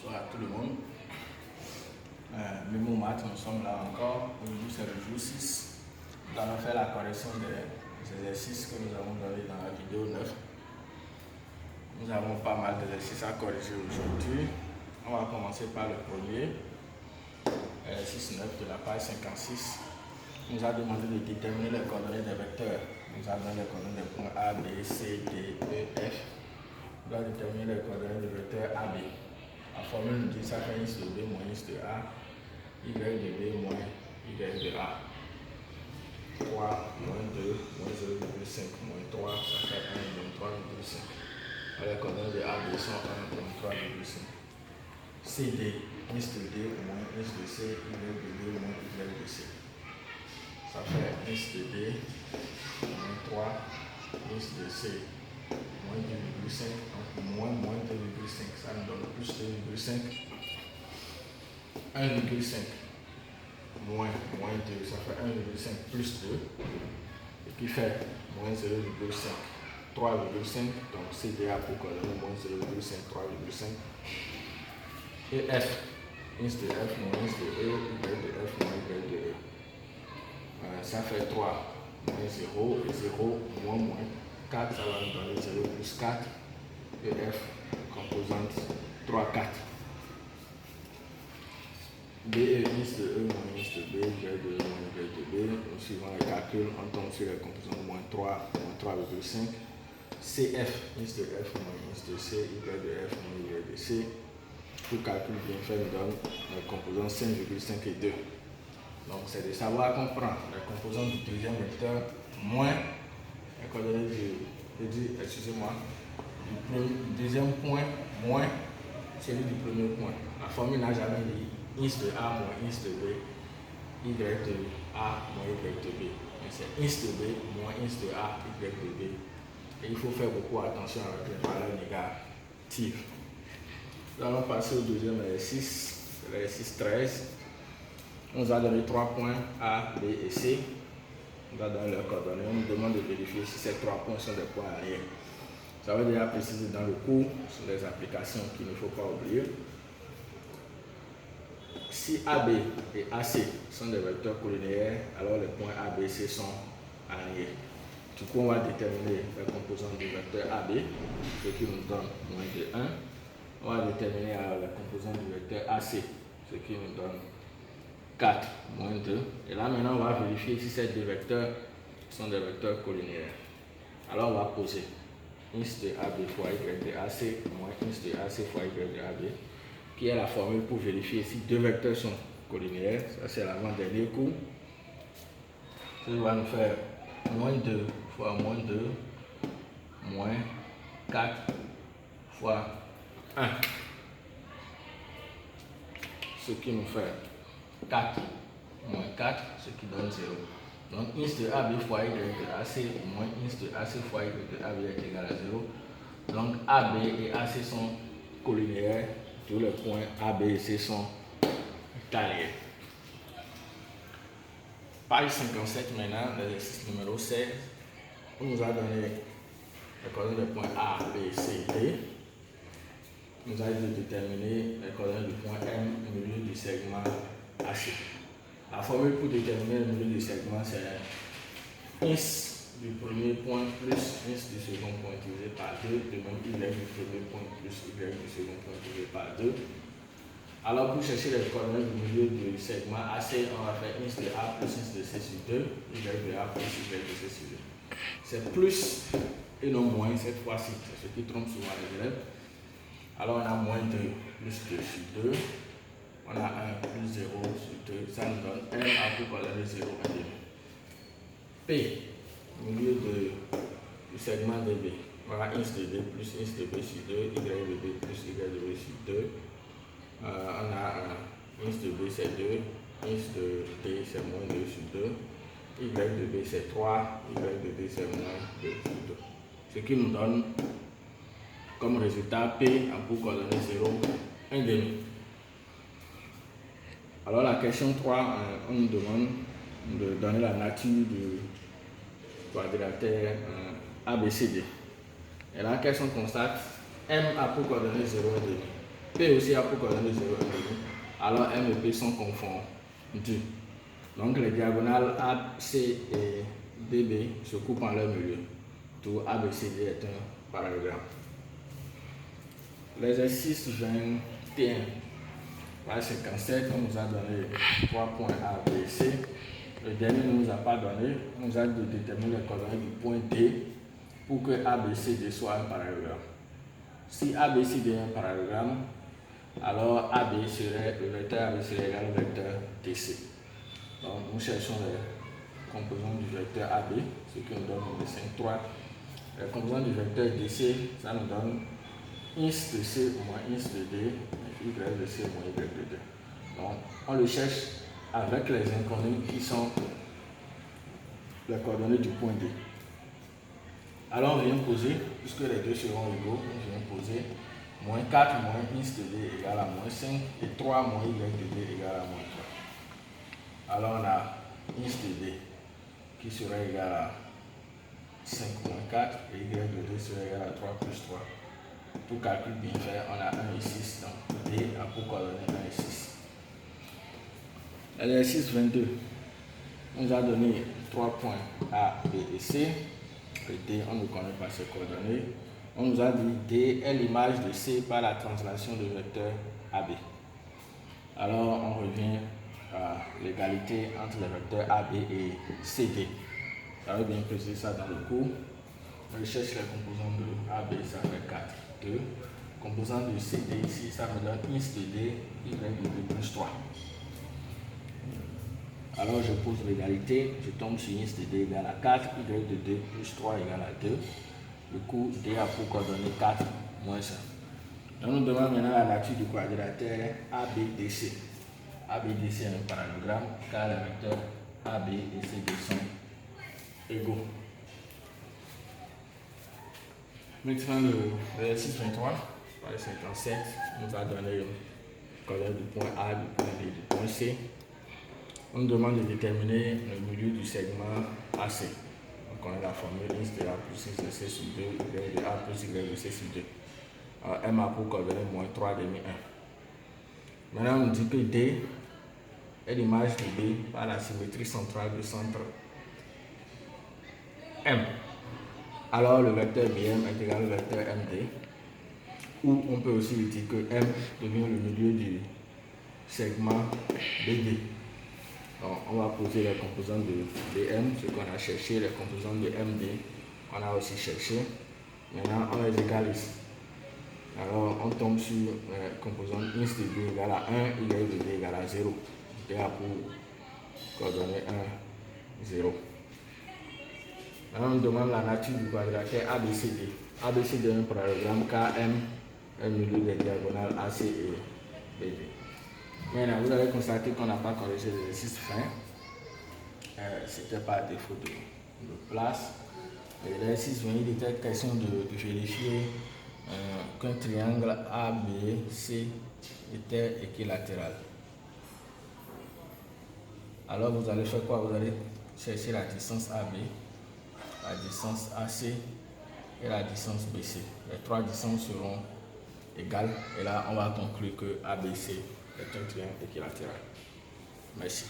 Bonsoir à tout le monde. Mémo Math, nous sommes là encore. Aujourd'hui, c'est le jour 6. Nous allons faire la correction des exercices que nous avons donnés dans la vidéo 9. Nous avons pas mal d'exercices à corriger aujourd'hui. On va commencer par le premier, exercice 9 de la page 56. On nous a demandé de déterminer les coordonnées des vecteurs. Nous avons donné les coordonnées des points A, B, C, D, E, F. On doit déterminer les coordonnées du vecteur AB. La formule nous dit ça fait x de B moins x de A, y de B moins y de A. 3 moins 2 moins 0,5 moins 3, ça fait 1 moins 3,5. Les coordonnées de AB sont 1 moins 3,5. CD, x de D moins x de C, y de B moins y de C. Ça fait x de D moins 3, x de C moins 2,5, moins 2,5, ça nous donne plus 2,5, 1,5, moins 2, ça fait 1,5 plus 2, et qui fait moins 0,5, 3,5, donc CDA pour coordonner moins 0,5, 3,5, et F, x de F moins x de E, y de F moins y de E. Ça fait 3, moins 0, et 0, moins 4, ça va nous donner 0 plus 4, et F, composante 3, 4. B est x de E moins x de B, y de E moins y de B. En suivant les calculs, on tombe sur les composantes moins 3, moins 3,5. CF, x de F moins x de C, y de F moins y de C. Tout calcul bien fait nous donne les composantes 5,5 et 2. Donc c'est de savoir qu'on prend les composantes du deuxième vecteur moins les coordonnées du deuxième point moins celui du premier point. La formule n'a jamais dit x de A moins x de B, y de A moins y de B. Mais c'est x de B moins x de A, y de B. Et il faut faire beaucoup attention avec les valeurs négatives. Nous allons passer au deuxième exercice, l'exercice 13. On nous a donné 3 points A, B et C. On va donner leurs coordonnées. On nous demande de vérifier si ces 3 points sont des points alliés. Ça va déjà préciser dans le cours sur les applications qu'il ne faut pas oublier. Si AB et AC sont des vecteurs collinéaires, alors les points A, B, C sont alliés. Du coup, on va déterminer les composantes du vecteur AB, ce qui nous donne moins de 1. On va déterminer alors les composantes du vecteur AC, ce qui nous donne 4 moins 2. Et là maintenant on va vérifier si ces deux vecteurs sont des vecteurs collinéaires. Alors on va poser x de AB fois y de AC moins x de AC fois y de AB, qui est la formule pour vérifier si deux vecteurs sont collinéaires. Ça c'est l'avant-dernier cours. Ça va nous faire moins 2 fois moins 2 moins 4 fois 1. Ce qui nous fait 4 moins 4, ce qui donne 0. Donc x de AB fois y de AC moins x de AC fois y de AB est égal à 0. Donc AB et AC sont collinéaires, tous les points AB et C sont alliés. Page 57 maintenant, l'exercice numéro 16. On nous a donné les coordonnées des points A, B, C, D. On nous a dit de déterminer les coordonnées du point M au milieu du segment AC. La formule pour déterminer le milieu du segment, c'est x du premier point plus x du second point divisé par 2, de même y du premier point plus y du second point divisé par 2. Alors pour chercher les coordonnées du milieu du segment AC, on va faire x de A plus x de C sur 2, y de A plus y de C sur 2. C'est plus et non moins cette fois-ci, c'est ce qui trompe souvent les élèves. Alors on a moins 2 plus 2 sur 2. On a 1 plus 0 sur 2, ça nous donne M à pour coordonner 0, 1 demi. P, au milieu du segment de B, on a x de B plus x de B sur 2, y de B plus y de B sur 2. On a x de B c'est 2, x de D c'est moins 2 sur 2, y de B c'est 3, y de D c'est moins 2 sur 2. Ce qui nous donne comme résultat P à pour coordonner 0, 1 demi. Alors la question 3, on nous demande de donner la nature du quadrilatère ABCD. Et là, qu'est-ce qu'on constate? M a pour coordonner 0,5. P aussi a pour coordonnées 0, 1 et 2. Alors M et P sont confondus. Donc les diagonales AC et DB se coupent en leur milieu. Tout ABCD est un parallélogramme. L'exercice 21. Page 57, on nous a donné 3 points A, B, C. Le dernier ne nous a pas donné. On nous a dit de déterminer les coordonnées du point D pour que ABCD soit un parallélogramme. Si ABCD est un parallélogramme, alors AB serait, le vecteur AB serait égal au vecteur DC. Donc nous cherchons les composants du vecteur AB, ce qui nous donne le dessin 3. Les composants du vecteur DC, ça nous donne ins de C moins ins de D, y de C moins y de D. Donc on le cherche avec les inconnus qui sont les coordonnées du point D. Alors on vient poser, puisque les deux seront égaux, on vient poser moins 4 moins ins de D égale à moins 5 et 3 moins y de D égale à moins 3. Alors on a ins de D qui serait égal à 5 moins 4 et y de D serait égal à 3 plus 3. Pour calcul bien fait, on a 1 et 6, donc D a pour coordonnées 1 et 6. L'exercice 22, on nous a donné 3 points A, B et C. Le D, on ne connaît pas ses coordonnées. On nous a dit D est l'image de C par la translation du vecteur AB. Alors on revient à l'égalité entre les vecteurs AB et CD. Ça veut bien préciser ça dans le cours. On cherche les composants de AB, ça fait 4, 2. Composant de CD ici, ça me donne ins de D, y de D plus 3. Alors je pose l'égalité, je tombe sur ins de D égale à 4, y de D plus 3 égale à 2. Du coup, D a pour coordonnées 4 moins 1. On nous demande maintenant la nature du quadrilatère ABDC. ABDC est un parallélogramme car les vecteurs AB et CD sont égaux. Maintenant, l'exercice 23, page 57, nous a donné les coordonnées du point A, du point B, du point C. On nous demande de déterminer le milieu du segment AC. Donc, on a la formule ins de A plus ins de C sur 2, y de A plus y de C sur 2. Alors, M a pour coordonnées moins 3 demi 1. Maintenant, on dit que D est l'image de B par la symétrie centrale du centre M. Alors le vecteur BM est égal au vecteur MD, ou on peut aussi dire que M devient le milieu du segment BD. Donc on va poser les composants de BM, ce qu'on a cherché, les composants de MD, on a aussi cherché. Maintenant on les égalise. Alors on tombe sur les composants ins de D égale à 1, y de D égale à 0. D a pour coordonnées 1, 0. On demande la nature du quadrilatère ABCD. ABCD est un parallélogramme car M est le milieu des diagonales AC et BD. Maintenant, vous avez constaté qu'on n'a pas corrigé l'exercice fin. C'était par défaut de place. L'exercice 20, il était question de vérifier qu'un triangle ABC était équilatéral. Alors vous allez faire quoi? Vous allez chercher la distance AB, la distance AC et la distance BC. Les trois distances seront égales et là on va conclure que ABC est un triangle équilatéral. Merci.